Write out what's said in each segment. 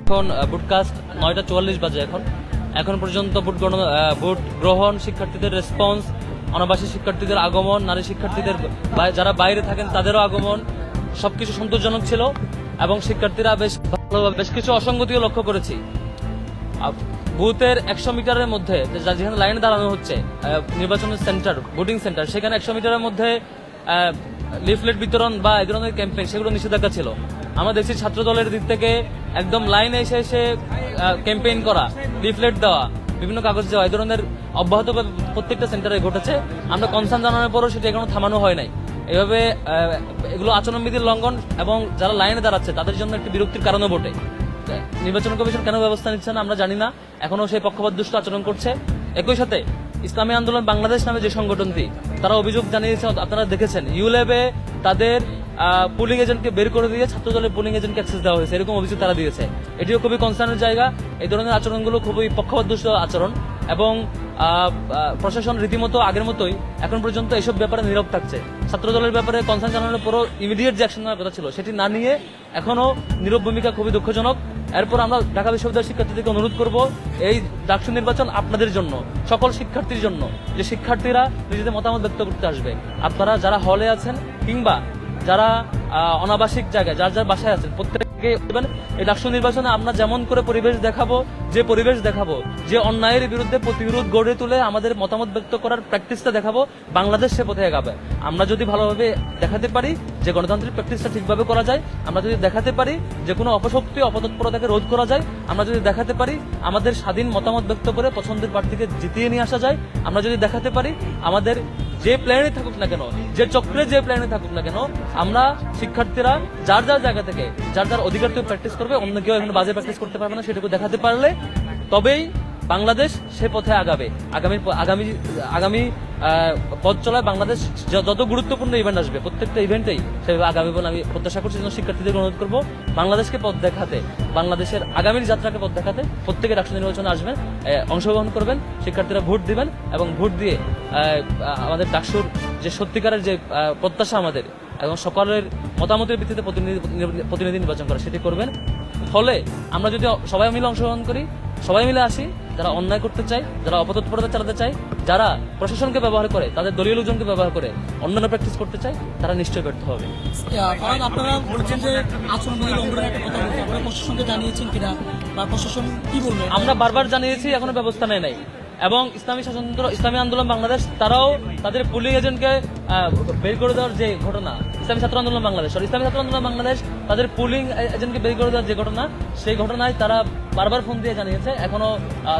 এখন বুটকাস্ট 9:44 বাজে। এখন পর্যন্ত ভোট গ্রহণ, শিক্ষার্থীদের রেসপন্স, অনাবাসী শিক্ষার্থীদের আগমন, নারী শিক্ষার্থীদের যারা বাইরে থাকেন তাদেরও আগমন সবকিছু সন্তোষজনক ছিল এবং শিক্ষার্থীরা বেশ কিছু অসঙ্গতিও লক্ষ্য করেছি। বুথের 100 মিটারের মধ্যে যেখানে লাইনে দাঁড়ানো হচ্ছে নির্বাচনের সেন্টার, ভোটিং সেন্টার, সেখানে 100 মিটারের মধ্যে লিফলেট বিতরণ বা এই ধরনের ক্যাম্পেইন সেগুলো নিষেধাজ্ঞা ছিল। আমরা দেখছি ছাত্র দলের দিক থেকে একদম লাইনে এসে ক্যাম্পেইন করা, লিফলেট দেওয়া, বিভিন্ন কাগজ দেওয়া, এই ধরনের অব্যাহত প্রত্যেকটা সেন্টারে ঘটেছে। আমরা কনসার্ন জানানোর পরও সেটা এখনো থামানো হয় নাই। এভাবে এগুলো আচরণবিধির লঙ্ঘন এবং যারা লাইনে দাঁড়াচ্ছে তাদের জন্য একটি বিরক্তির কারণও বটে। নির্বাচন কমিশন কেন ব্যবস্থা নিচ্ছে না আমরা জানি না, এখনো সেই পক্ষপাতদুষ্ট আচরণ করছে। একই সাথে ইসলামী আন্দোলন বাংলাদেশ নামে যে সংগঠনটি, তারা অভিযোগ জানিয়েছে, আপনারা দেখেছেন ইউল্যাবে তাদের পুলিং এজেন্টকে বের করে দিয়ে ছাত্র দলের পুলিং এজেন্টকে অ্যাক্সেস দেওয়া হয়েছে, এরকম অভিযোগ তারা দিয়েছে। এটিও খুবই কনসার্নের জায়গা। এই ধরনের আচরণগুলো খুবই পক্ষপাতদুষ্ট আচরণ এবং প্রশাসন রীতিমতো আগের মতোই এখন পর্যন্ত এসব ব্যাপারে নীরব থাকছে। ছাত্র দলের ব্যাপারে কনসার্ন জানানোর পরও ইমিডিয়েট যে অ্যাকশন নেওয়ার কথা ছিল সেটি না নিয়ে এখনো নীরব ভূমিকা খুবই দুঃখজনক। এরপর আমরা ঢাকা বিশ্ববিদ্যালয়ের শিক্ষার্থীদেরকে অনুরোধ করব, এই ডাকসু নির্বাচন আপনাদের জন্য, সকল শিক্ষার্থীর জন্য, যে শিক্ষার্থীরা নিজেদের মতামত ব্যক্ত করতে আসবে। আপনারা যারা হলে আছেন কিংবা যারা অনাবাসিক জায়গায় যার বাসায় আছেন প্রত্যেকে এই ডাকসু নির্বাচনে আমরা যেমন করে পরিবেশ দেখাবো, যে অন্যায়ের বিরুদ্ধে প্রতিরোধ গড়ে তুলে আমাদের মতামত ব্যক্ত করার প্র্যাকটিসটা দেখাবো, বাংলাদেশ সে পথে এগাবে। আমরা যদি ভালোভাবে দেখাতে পারি যে গণতান্ত্রিক প্র্যাকটিসটা ঠিকভাবে করা যায়, আমরা যদি দেখাতে পারি যে কোনো অপশক্তি অপতৎপরতাকে রোধ করা যায়, আমরা যদি দেখাতে পারি আমাদের স্বাধীন মতামত ব্যক্ত করে পছন্দের প্রার্থীকে জিতিয়ে নিয়ে আসা যায়, আমরা যদি দেখাতে পারি আমাদের যে প্ল্যানে থাকুক না কেন, যে চক্রে যে প্ল্যানে থাকুক না কেন, আমরা শিক্ষার্থীরা যার জায়গা থেকে যার অধিকার থেকে প্র্যাকটিস করবে, অন্য কেউ এখন বাজে প্র্যাকটিস করতে পারবে না, সেটুকু দেখাতে পারলে তবেই বাংলাদেশ সে পথে আগাবে। আগামী পথ চলায় বাংলাদেশ যত গুরুত্বপূর্ণ ইভেন্ট আসবে প্রত্যেকটা ইভেন্টেই সেভাবে আগামী বলে আমি প্রত্যাশা করছি। শিক্ষার্থীদের অনুরোধ করবো বাংলাদেশকে পথ দেখাতে, বাংলাদেশের আগামীর যাত্রাকে পথ দেখাতে প্রত্যেকে ডাকসু নির্বাচনে আসবেন, অংশগ্রহণ করবেন, শিক্ষার্থীরা ভোট দিবেন এবং ভোট দিয়ে আমাদের ডাকসুর যে সত্যিকারের যে প্রত্যাশা আমাদের এবং সকলের মতামতের ভিত্তিতে প্রতিনিধি নির্বাচন করা সেটি করবেন। ফলে আমরা যদি সবাই মিলে অংশগ্রহণ করি, সবাই মিলে আসি, যারা অন্যায় করতে চায়, যারা অপতৎপরতা চালাতে চায়, যারা প্রশাসনকে ব্যবহার করে, তাদের দলীয় লোকজনকে ব্যবহার করে অন্যান্য প্র্যাকটিস করতে চায়, তারা নিশ্চয়ই ব্যর্থ হবে। আপনারা বলছেন যে আচরণবিধি লঙ্ঘনের একটা কথা বলছেন, আপনারা প্রশাসনকে জানিয়েছেন কিনা বা প্রশাসন কি বলবে? আমরা বারবার জানিয়েছি, এখনো ব্যবস্থা নেয় নাই। এবং ইসলামী আন্দোলন বাংলাদেশ তারাও তাদের পুলিং এজেন্টকে বের করে দেওয়ার যে ঘটনা, ইসলামী ছাত্র আন্দোলন বাংলাদেশ তাদের পুলিং এজেন্টকে বের করে দেওয়ার যে ঘটনা, সেই ঘটনায় তারা বারবার ফোন দিয়ে জানিয়েছে, এখনো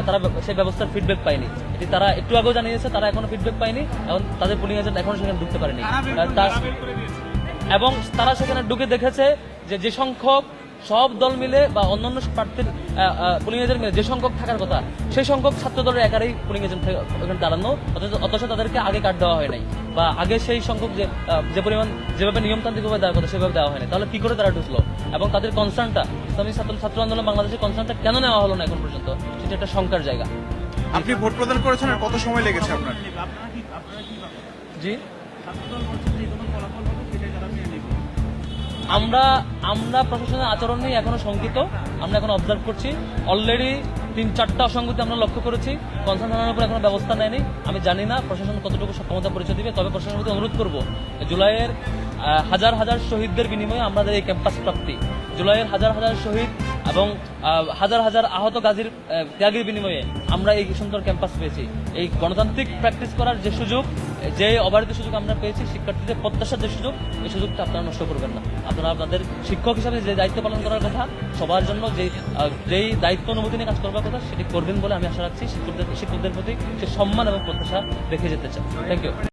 তারা সেই ব্যবস্থার ফিডব্যাক পায়নি। এটি তারা একটু আগেও জানিয়েছে, তারা এখনো ফিডব্যাক পায়নি এবং তাদের পুলিং এজেন্ট এখনো সেখানে ঢুকতে পারেনি। এবং তারা সেখানে ঢুকে দেখেছে যে সংখ্যক সব দল মিলে বা অন্যান্য প্রার্থীর পুলিং এজেন্ট মিলে যে সংখ্যক থাকার কথা, সেই সংখ্যক ছাত্র দলের একারই পুলিং এজেন্ট ওখানে দাঁড়ানো, অথচ তাদেরকে আগে কার্ড দেওয়া হয় নাই বা আগে সেই সংখ্যক যে পরিমাণ যেভাবে নিয়মতান্ত্রিকভাবে দেওয়ার কথা সেভাবে দেওয়া হয়নি। তাহলে কি করে তারা ঢুকলো এবং তাদের কনসার্নটা, ইসলামী ছাত্র আন্দোলন বাংলাদেশের কনসার্নটা কেন নেওয়া হলো না এখন পর্যন্ত, সেটা একটা শঙ্কার জায়গা। আপনি ভোট প্রদান করেছেন, আর কত সময় লেগেছে আপনার? জি, আমরা প্রশাসনের আচরণ নিয়ে এখনো শঙ্কিত। আমরা এখন অবজার্ভ করছি, অলরেডি 3-4টা অসঙ্গতি আমরা লক্ষ্য করেছি। কনসার্ন থানার উপর এখনো ব্যবস্থা নেয়নি। আমি জানি না প্রশাসন কতটুকু সক্ষমতা পরিচয় দিবে, তবে প্রশাসনের প্রতি অনুরোধ করবো, জুলাইয়ের হাজার হাজার শহীদদের বিনিময়ে আমাদের এই ক্যাম্পাস প্রাপ্তি, জুলাইয়ের হাজার হাজার শহীদ এবং হাজার হাজার আহত গাজীর ত্যাগের বিনিময়ে আমরা এই সুন্দর ক্যাম্পাস পেয়েছি। এই গণতান্ত্রিক প্র্যাকটিস করার যে সুযোগ, যে অবারিত সুযোগ আমরা পেয়েছি, শিক্ষার্থীদের প্রত্যাশার যে সুযোগ, এই সুযোগটা আপনারা নষ্ট করবেন না। আপনারা আপনাদের শিক্ষক হিসাবে যে দায়িত্ব পালন করার কথা, সবার জন্য যেই দায়িত্ব অনুভূতি নিয়ে কাজ করবার কথা, সেটি করবেন বলে আমি আশা রাখছি। শিক্ষকদের প্রতি সে সম্মান এবং প্রত্যাশা রেখে যেতে চাই। Thank you.